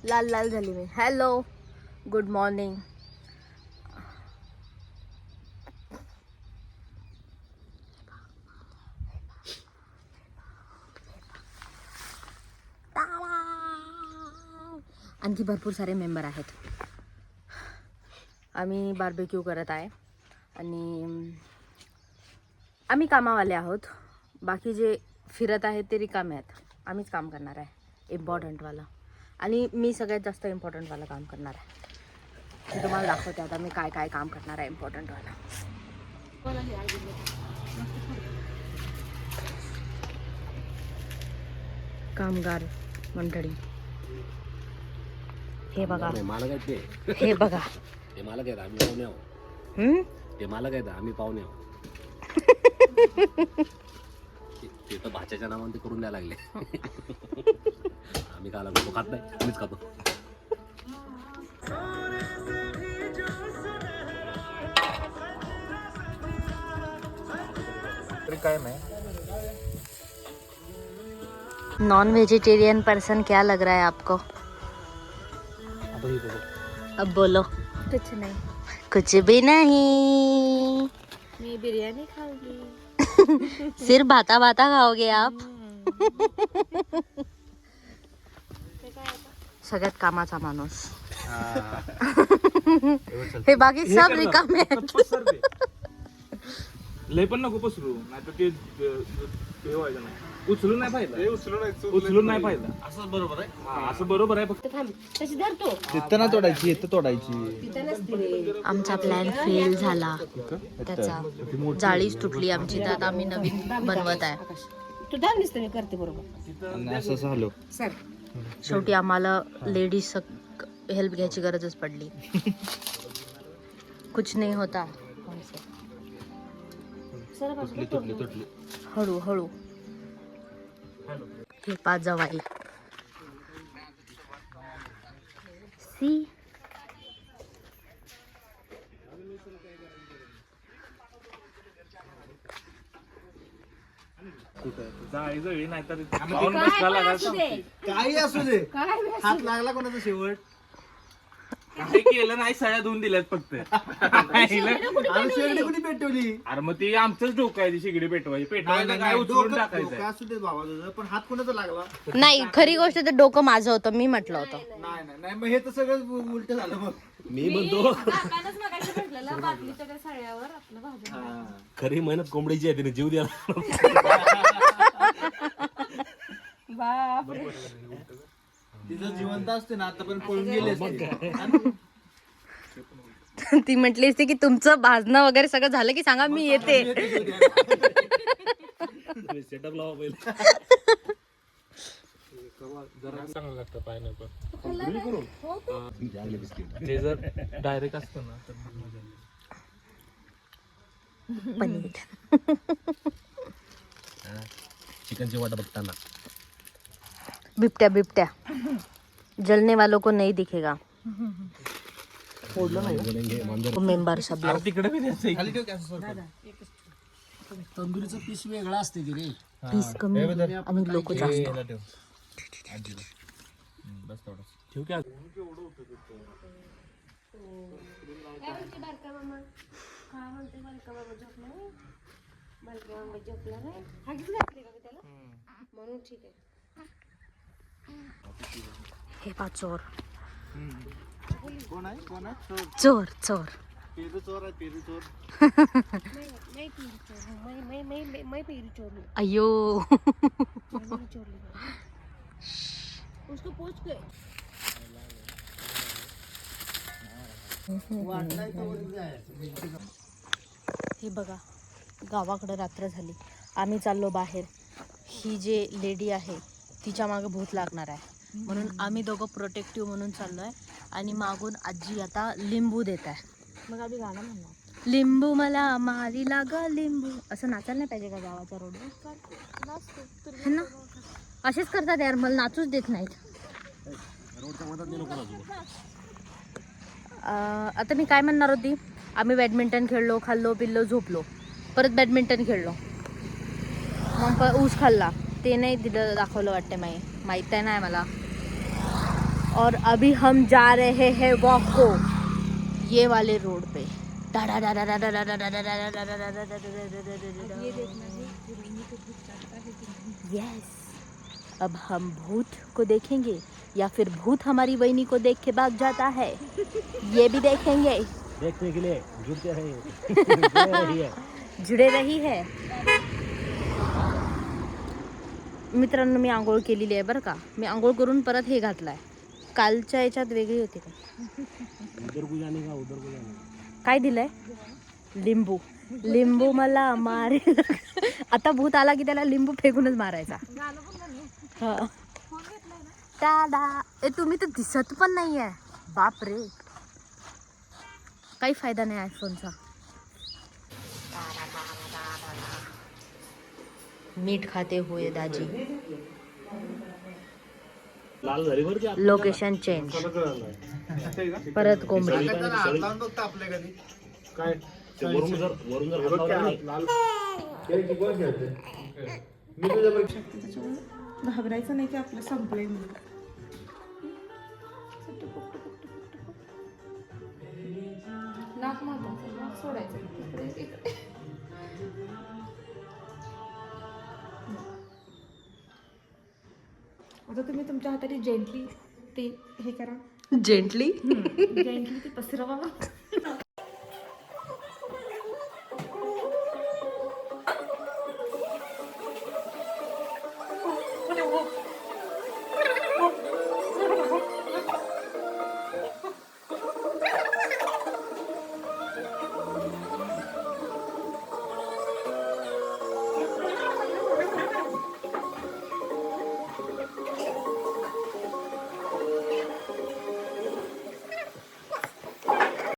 लाल लाल झाली मी. Hello, good morning. आणखी भरपूर सारे मेंबर आहेत. आम्ही बार्बेक्यू करत आहे आणि आम्ही कामावाले आहोत. बाकी जे फिरत आहेत ते रिकामे आहेत. आम्हीच काम करणार आहे इम्पॉर्टंटवालं. आणि मी सगळ्यात जास्त इम्पॉर्टंटवालं काम करणार आहे. मी तुम्हाला दाखवते आता मी काय काय काम करणार आहे इम्पॉर्टंटवालं. कामगार मंडळी, हे बघा, हे बघा, ते मला काय आम्ही पाहुणे आहोत. ते मला काय आम्ही पाहुणे आहोत. ते तर भाच्याच्या नावाने ते करून द्यायला लागले. आम्ही खायला नको खात नाही, आम्हीच खातो. काय नाही. नॉन वेजिटेरियन पर्सन क्या लग रहा है आपको? अब बोलो. कुछ नहीं. कुछ भी नहीं. मैं बिरयानी खाऊंगी. सिर्फ भाता भाता खाओगे आप? सगळ्यात कामाचा माणूस. हे बाकी सब रिकामे आहेत. लय पण नको पसरू, नाही तर ते व्हायचं नाही. उचलून नाही पाहिजे, उचलून नाही पाहिजे. असं बरोबर आहे. असं बरोबर आहे. फक्त तिथं ना तोडायची, इथं तोडायची. आमचा प्लॅन फेल झाला. त्याचा जाळीच तुटली आमची, तर आता आम्ही नवीन बनवत आहे. आणि असं झालं. शेवटी आम्हाला लेडीज हेल्प घ्यायची गरजच पडली. कुछ नाही होता. तुटली. हळू हळू. हे पाच जवाई. सी जाळी जळी नाही तर पाहून बसला लागायचं. काही असू दे, हात लागला कोणाचा शेवट. काही केलं नाही, सळ्या धुवून दिल्यात फक्त. शेगडी कुणी पेटवली? अरे मग ती आमचंच डोकं आहे, ती शिगडी पेटवायची. पेटवायचं काय, उचलून टाकायचं. असू दे बाबा तुझं, पण हात कोणाचा लागला? नाही, खरी गोष्ट तर डोकं माझं होतं, मी म्हटलं होतं. नाही, मग हे तर सगळं उलट झालं. मग मी म्हणतो खरी मेहनत कोंबडीची आहे, तिने जीव द्या. तिचं जिवंत असते ना आता पण पळून गेले ती म्हटली असते की तुमचं भाजणं वगैरे सगळं झालं की सांगा, मी येते. सेटअप लावा पहिले. जरा चांगलं लागतं पायनॅपल. ते जर डायरेक्ट असतं ना तर मजा येते. पनीर. चिकनची वाटा बघताना बिबट्या जलने वालों को नहीं दिखेगा. मेंबर सब लोग. तिकडे बी द्यायचं. तंदुरीचं पीस वेगळा असते की रे. पीस कमी आणि लोक जास्त. बस तेवढं ठेव की. हे पा चोर. कोण आहे? चोर चोर. पेरू चोर आहे, पेरू चोर. अयो. हे बघा, गावाकडे रात्र झाली, आम्ही चाललो बाहेर. ही जे लेडी आहे तिच्या मागे भूत लागणार आहे म्हणून आम्ही दोघं प्रोटेक्टिव्ह म्हणून चाललो आहे. आणि मागून आजी आता लिंबू देत आहे. मग आधी गाणं म्हणणार, लिंबू मला मारी लाग लिंबू. असं नाचायला नाही पाहिजे का गावाच्या रोडवर? ना असेच करतात यार, मला नाचूच देत नाहीत. आता मी काय म्हणणार होती, आम्ही बॅडमिंटन खेळलो, खाल्लो पिल्लो, झोपलो, परत बॅडमिंटन खेळलो, मग ऊस खाल्ला. ते नाही दिलं दाखवलं वाटतं, माहीत आहे नाही मला. और अभी हम जा रहे हैं वॉक को ये वाले रोड पे। यस, अब हम भूत को देखेंगे या फिर भूत हमारी वहिनी को देख के भाग जाता है, ये भी देखेंगे। देखने के लिए जुड़ते रहिए. जुडे रही है. मित्रांनो, मी आंघोळ केलेली आहे बरं का. मी आंघोळ करून परत हे घातलाय. कालच्या याच्यात वेगळी होती का? उधर को जाने का, उधर को जाने का. काय दिलंय? लिंबू. लिंबू मला मारेल. आता भूत आला की त्याला लिंबू फेकूनच मारायचा. हा. टाडा. ए तुम्ही तर दिसत पण नाहीये. बाप रे, काही फायदा नाही आयफोनचा. मीठ खाते हुए दाजी. लाल झाली बरं की. Location change. परत कोंबडी. आपल्या कधी काय ते वरून जर हात लावला नाही, मी तुझ्यापेक्षा घाबरायचं नाही की आपलं संपलंय म्हणून. नाक महत्वाचं, नाक सोडायचं इकडे इकडे. आता तुम्ही तुमच्या हाताने जेंटली ते हे करा. जेंटली जेंटली ते पसरवा.